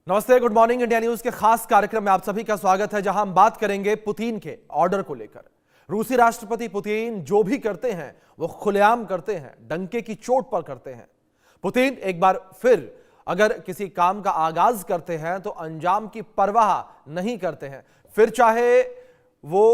नमस्ते, good morning. India news के खास कार्यक्रम में आप सभी का स्वागत है, जहां हम बात करेंगे पुतिन के ऑर्डर को लेकर। रूसी राष्ट्रपति पुतिन जो भी करते हैं वो खुलेआम करते हैं, डंके की चोट पर करते हैं। पुतिन एक बार फिर अगर किसी काम का आगाज करते हैं तो अंजाम की परवाह नहीं करते हैं, फिर चाहे वो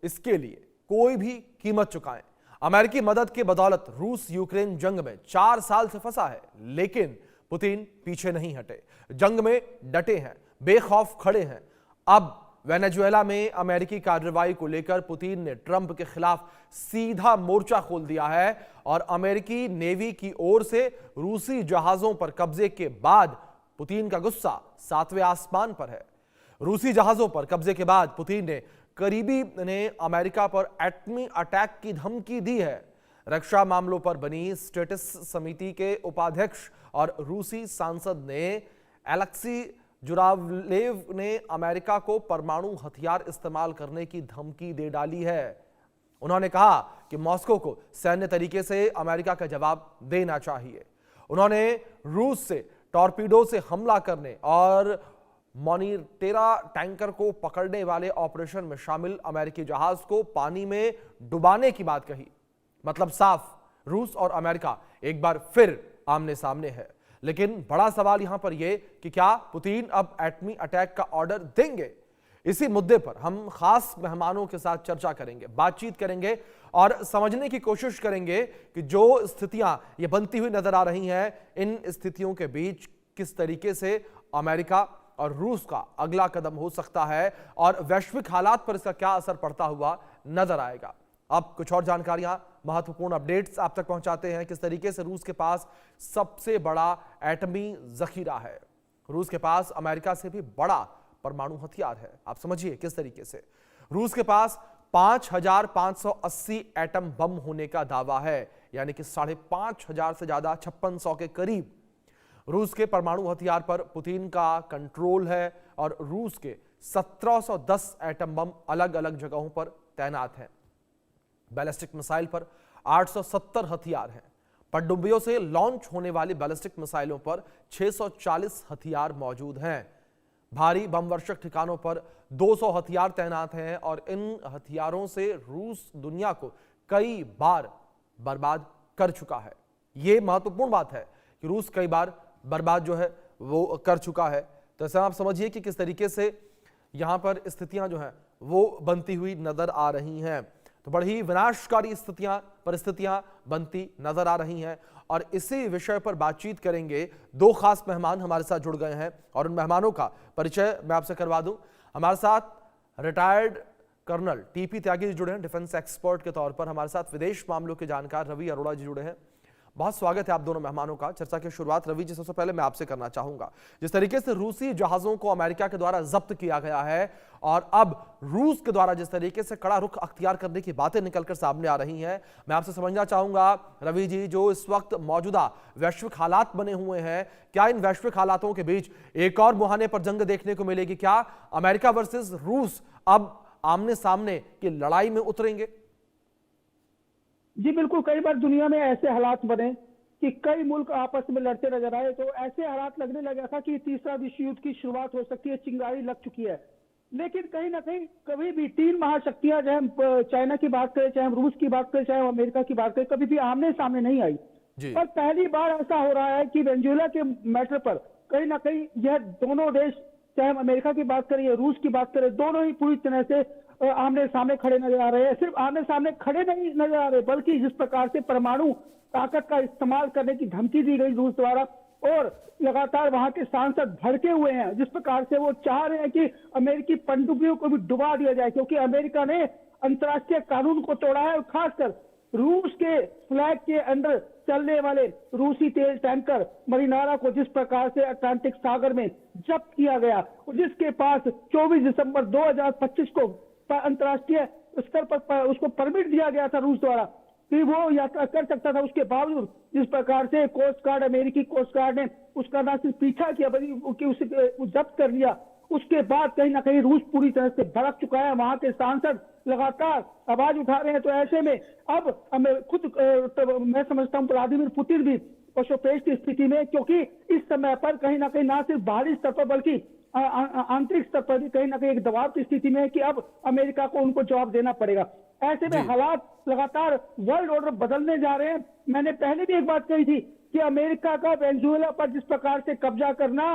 इसके लिए कोई भी कीमत चुकाएं। अमेरिकी मदद की बदौलत रूस यूक्रेन जंग में 4 साल से फंसा है, लेकिन पुतिन पीछे नहीं हटे, जंग में डटे हैं, बेखौफ खड़े हैं। अब वेनेजुएला में अमेरिकी कार्रवाई को लेकर पुतिन ने ट्रंप के खिलाफ सीधा मोर्चा खोल दिया है और अमेरिकी नेवी की ओर से रूसी जहाजों पर कब्जे के बाद पुतिन का गुस्सा 7वें आसमान पर है। रूसी जहाजों पर कब्जे के बाद पुतिन ने करीबी ने अमेरिका पर एटमी अटैक की धमकी दी है। रक्षा मामलों पर बनी स्टेटस समिति के उपाध्यक्ष और रूसी सांसद ने एलेक्सी जुरावलेव ने अमेरिका को परमाणु हथियार इस्तेमाल करने की धमकी दे डाली है। उन्होंने कहा कि मॉस्को को सैन्य तरीके से अमेरिका का जवाब देना चाहिए। उन्होंने रूस से टॉर्पीडो से हमला करने और मोनिटेरा टैंकर को पकड़ने वाले ऑपरेशन में शामिल अमेरिकी जहाज को पानी में डुबाने की बात कही। मतलब साफ, रूस और अमेरिका एक बार फिर आमने सामने है। लेकिन बड़ा सवाल यहां पर यह कि क्या पुतिन अब एटमी अटैक का ऑर्डर देंगे? इसी मुद्दे पर हम खास मेहमानों के साथ चर्चा करेंगे, बातचीत करेंगे और समझने की कोशिश करेंगे कि जो स्थितियां ये बनती हुई नजर आ रही हैं, इन स्थितियों के बीच किस तरीके से अमेरिका और रूस का अगला कदम हो सकता है और वैश्विक हालात पर इसका क्या असर पड़ता हुआ नजर आएगा। अब कुछ और जानकारियां, महत्वपूर्ण अपडेट्स आप तक पहुंचाते हैं। किस तरीके से रूस के पास सबसे बड़ा एटमी जखीरा है, रूस के पास अमेरिका से भी बड़ा परमाणु हथियार है। आप समझिए किस तरीके से रूस के पास 5580 एटम बम होने का दावा है, यानी कि 5500 से ज्यादा, 5600 के करीब रूस के परमाणु हथियार पर पुतिन का कंट्रोल है और रूस के 1710 एटम बम अलग अलग जगहों पर तैनात हैं। बैलिस्टिक मिसाइल पर 870 हथियार हैं। पनडुब्बियों से लॉन्च होने वाली बैलिस्टिक मिसाइलों पर 640 हथियार मौजूद हैं। भारी बमवर्षक ठिकानों पर 200 हथियार तैनात हैं और इन हथियारों से रूस दुनिया को कई बार बर्बाद कर चुका है। यह महत्वपूर्ण बात है कि रूस कई बार बर्बाद जो है वो कर चुका है। तो ऐसा आप समझिए कि किस तरीके से यहां पर स्थितियां जो हैं वो बनती हुई नजर आ रही हैं। तो बड़ी विनाशकारी परिस्थितियां बनती नजर आ रही हैं और इसी विषय पर बातचीत करेंगे। 2 खास मेहमान हमारे साथ जुड़ गए हैं और उन मेहमानों का परिचय मैं आपसे करवा दूं। हमारे साथ retired colonel TP Tyagi ji जुड़े हैं, डिफेंस एक्सपर्ट के तौर पर। हमारे साथ विदेश मामलों के जानकार रवि अरोड़ा जी जुड़े हैं। बहुत स्वागत है आप दोनों मेहमानों का। चर्चा की शुरुआत रवि जी सबसे पहले मैं आपसे करना चाहूंगा। जिस तरीके से रूसी जहाजों को अमेरिका के द्वारा जब्त किया गया है और अब रूस के द्वारा जिस तरीके से कड़ा रुख अख्तियार करने की बातें निकलकर सामने आ रही हैं, मैं आपसे समझना चाहूंगा रवि जी, जो इस वक्त मौजूदा वैश्विक हालात बने हुए हैं, क्या इन वैश्विक हालातों के बीच एक और मुहाने पर जंग देखने को मिलेगी? क्या अमेरिका वर्सेस रूस अब आमने सामने की लड़ाई में उतरेंगे? जी बिल्कुल, कई बार दुनिया में ऐसे हालात बने कि कई मुल्क आपस में लड़ते नजर आए, तो ऐसे हालात लगने लगा था कि तीसरा विश्व युद्ध की शुरुआत हो सकती है, चिंगारी लग चुकी है। लेकिन कहीं ना कहीं कभी भी 3 महाशक्तियां, चाहे हम चाइना की बात करें, चाहे हम रूस की बात करें, चाहे हम अमेरिका की बात करें, कभी भी आमने सामने नहीं आई। पर पहली बार ऐसा हो रहा है कि वेनेजुएला के मैटर पर कहीं ना कहीं यह दोनों देश, चाहे हम अमेरिका की बात करें या रूस की बात करें, दोनों ही पूरी तरह से आमने सामने खड़े नजर आ रहे हैं। सिर्फ आमने सामने खड़े नहीं नजर आ रहे, बल्कि जिस प्रकार से परमाणु ताकत का इस्तेमाल करने की धमकी दी गई रूस द्वारा, और लगातार वहां के सांसद भड़के हुए हैं, जिस प्रकार से वो चाह रहे हैं कि अमेरिकी पनडुब्बियों को भी डुबा दिया जाए, क्योंकि अमेरिका ने अंतर्राष्ट्रीय कानून को तोड़ा है और खासकर रूस के फ्लैग के अंडर चलने वाले रूसी तेल टैंकर मरीनारा को जिस प्रकार से अटलांटिक सागर में जब्त किया गया, जिसके पास 24 दिसंबर 2025 को अंतर्राष्ट्रीय स्तर पर उसको परमिट दिया गया था रूस द्वारा कि वो यात्रा कर सकता था, उसके बावजूद जिस प्रकार से कोस्ट गार्ड, अमेरिकी कोस्ट गार्ड ने उसका ना सिर्फ पीछा किया बल्कि उसे जब्त कर लिया, उसके बाद कहीं ना कहीं रूस पूरी तरह से भड़क चुका है। वहां के सांसद लगातार आवाज उठा रहे हैं। तो ऐसे में अब खुद मैं समझता हूं व्लादिमीर पुतिन भी पशुपेश की स्थिति में, क्योंकि इस समय पर कहीं ना कहीं ना सिर्फ बाहरी स्तर पर बल्कि आंतरिक स्तर पर भी कहीं ना कहीं एक दबाव की स्थिति में है कि अब अमेरिका को उनको जवाब देना पड़ेगा। ऐसे में हालात लगातार वर्ल्ड ऑर्डर बदलने जा रहे हैं। मैंने पहले भी एक बात कही थी कि अमेरिका का वेनेजुएला पर जिस प्रकार से कब्जा करना,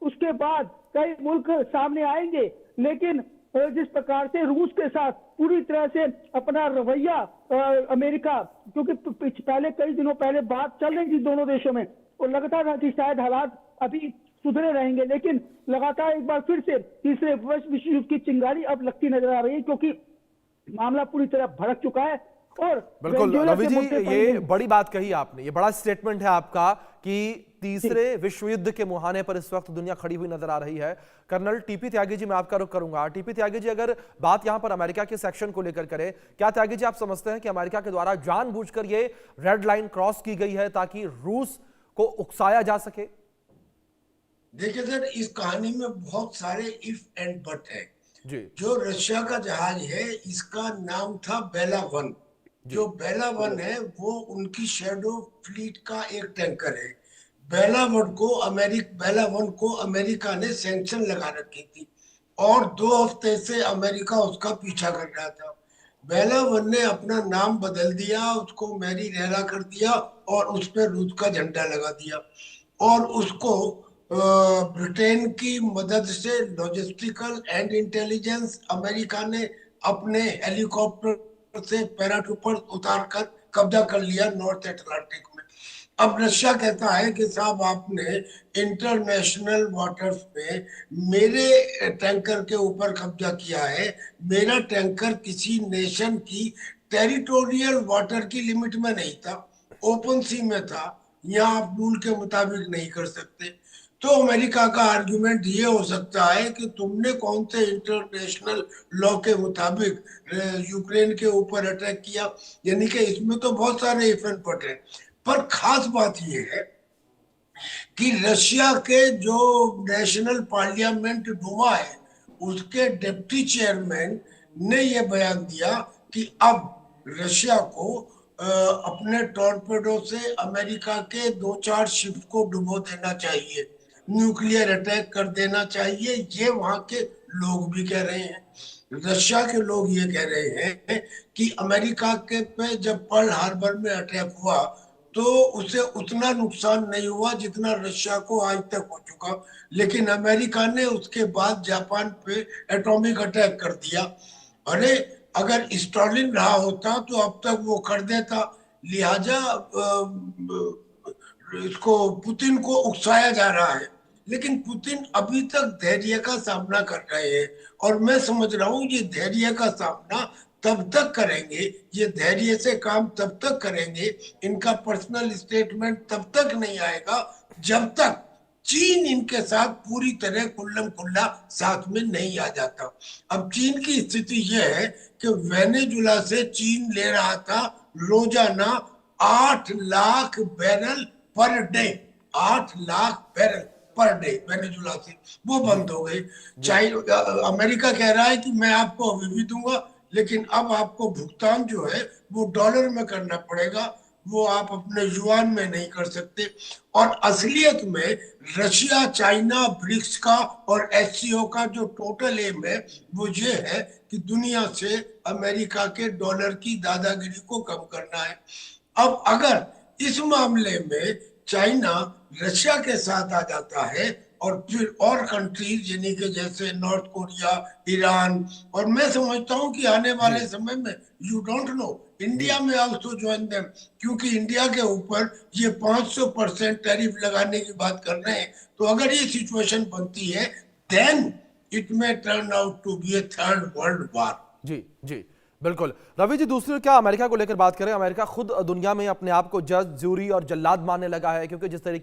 उसके बाद कई मुल्क सामने आएंगे, लेकिन जिस प्रकार से रूस के साथ पूरी तरह से अपना रवैया अमेरिका, क्योंकि पहले कई दिनों पहले बात चल रही थी दोनों देशों में और लगता था कि शायद हालात अभी सुधरे रहेंगे, लेकिन लगातार एक बार फिर से तीसरे विश्व युद्ध की चिंगारी अब लगती नजर आ रही है, क्योंकि मामला पूरी तरह भड़क चुका है। और बिल्कुल रवि जी, ये बड़ी बात कही आपने, ये बड़ा स्टेटमेंट है आपका कि तीसरे विश्व युद्ध के मुहाने पर इस वक्त दुनिया खड़ी हुई नजर आ रही है। कर्नल टीपी त्यागी जी, मैं आपका रुख करूंगा। टीपी त्यागी जी, अगर बात यहां पर अमेरिका के सेक्शन को लेकर करें, क्या त्यागी जी आप समझते हैं कि अमेरिका के द्वारा जानबूझकर ये रेड लाइन क्रॉस की गई है ताकि रूस को उकसाया जा सके? देखिए सर, इस कहानी में बहुत सारे इफ एंड बट है जी। जो रशिया का जहाज है, इसका नाम था बेला वन। जो बेला वन है वो उनकी शैडो फ्लीट का एक टैंकर है। बेला वन को अमेरिका ने सैंक्शन लगा रखी थी और 2 हफ्ते से अमेरिका उसका पीछा कर रहा था। बेला वन ने अपना नाम बदल दिया, उसको मैरी रेला कर दिया और उस पर रूस का झंडा लगा दिया और उसको ब्रिटेन की मदद से लॉजिस्टिकल एंड इंटेलिजेंस अमेरिका ने अपने हेलीकॉप्टर से पैराट्रूपर उतारकर कब्जा कर लिया नॉर्थ अटलांटिक में। अब रशिया कहता है कि साहब आपने इंटरनेशनल वाटर्स में मेरे टैंकर के ऊपर कब्जा किया है। मेरा टैंकर किसी नेशन की टेरिटोरियल वाटर की लिमिट में नहीं था, ओपन सी में था, यहाँ आप रूल के मुताबिक नहीं कर सकते। तो अमेरिका का आर्गुमेंट ये हो सकता है कि तुमने कौन से इंटरनेशनल लॉ के मुताबिक यूक्रेन के ऊपर अटैक किया। यानी कि इसमें तो बहुत सारे इफ एंड बट है, पर खास बात ये है कि रशिया के जो नेशनल पार्लियामेंट डूमा है, उसके डिप्टी चेयरमैन ने ये बयान दिया कि अब रशिया को अपने टॉर्पेडो से अमेरिका के 2-4 शिप को डुबो देना चाहिए, न्यूक्लियर अटैक कर देना चाहिए। ये वहां के लोग भी कह रहे हैं। रशिया के लोग ये कह रहे हैं कि अमेरिका के पे जब पर्ल हार्बर में अटैक हुआ तो उसे उतना नुकसान नहीं हुआ जितना रशिया को आज तक हो चुका, लेकिन अमेरिका ने उसके बाद जापान पे एटॉमिक अटैक कर दिया। अरे अगर स्टालिन रहा होता तो अब तक वो कर देता। लिहाजा इसको पुतिन को उकसाया जा रहा है, लेकिन पुतिन अभी तक धैर्य का सामना कर रहे हैं और मैं समझ रहा हूँ ये धैर्य का सामना तब तक करेंगे, ये धैर्य से काम तब तक करेंगे, इनका पर्सनल स्टेटमेंट तब तक नहीं आएगा जब तक चीन इनके साथ पूरी तरह कुल्लम कुल्ला साथ में नहीं आ जाता। अब चीन की स्थिति यह है कि वेनेजुला से चीन ले रहा था रोजाना 8 lakh barrel per day, 8 lakh barrel per day Venezuela से, वो बंद हो गए। अमेरिका कह रहा है कि मैं आपको अभी भी दूंगा, लेकिन अब आपको भुगतान जो है वो डॉलर में करना पड़ेगा, वो आप अपने युआन में नहीं कर सकते। और असलियत में रशिया, चाइना, ब्रिक्स का और एससीओ का जो टोटल एम है वो ये है कि दुनिया से अमेरिका के डॉलर की दादागिरी को कम करना है। अब अगर इस मामले में चाइना रशिया के साथ आ जाता है और फिर और कंट्रीज यानी कि जैसे नॉर्थ कोरिया, ईरान, और मैं समझता हूं कि आने वाले समय में यू डोंट नो इंडिया में आल्सो ज्वाइन देम, क्योंकि इंडिया के ऊपर ये 500% टैरिफ लगाने की बात कर रहे हैं। तो अगर ये सिचुएशन बनती है then it may turn out to be a third world war. जी जी बिल्कुल। रवि जी, दूसरी ओर क्या अमेरिका को लेकर बात करें, अमेरिका खुद दुनिया में अपने आप को जज, ज्यूरी और जल्लाद मानने लगा है, क्योंकि जिस तरीके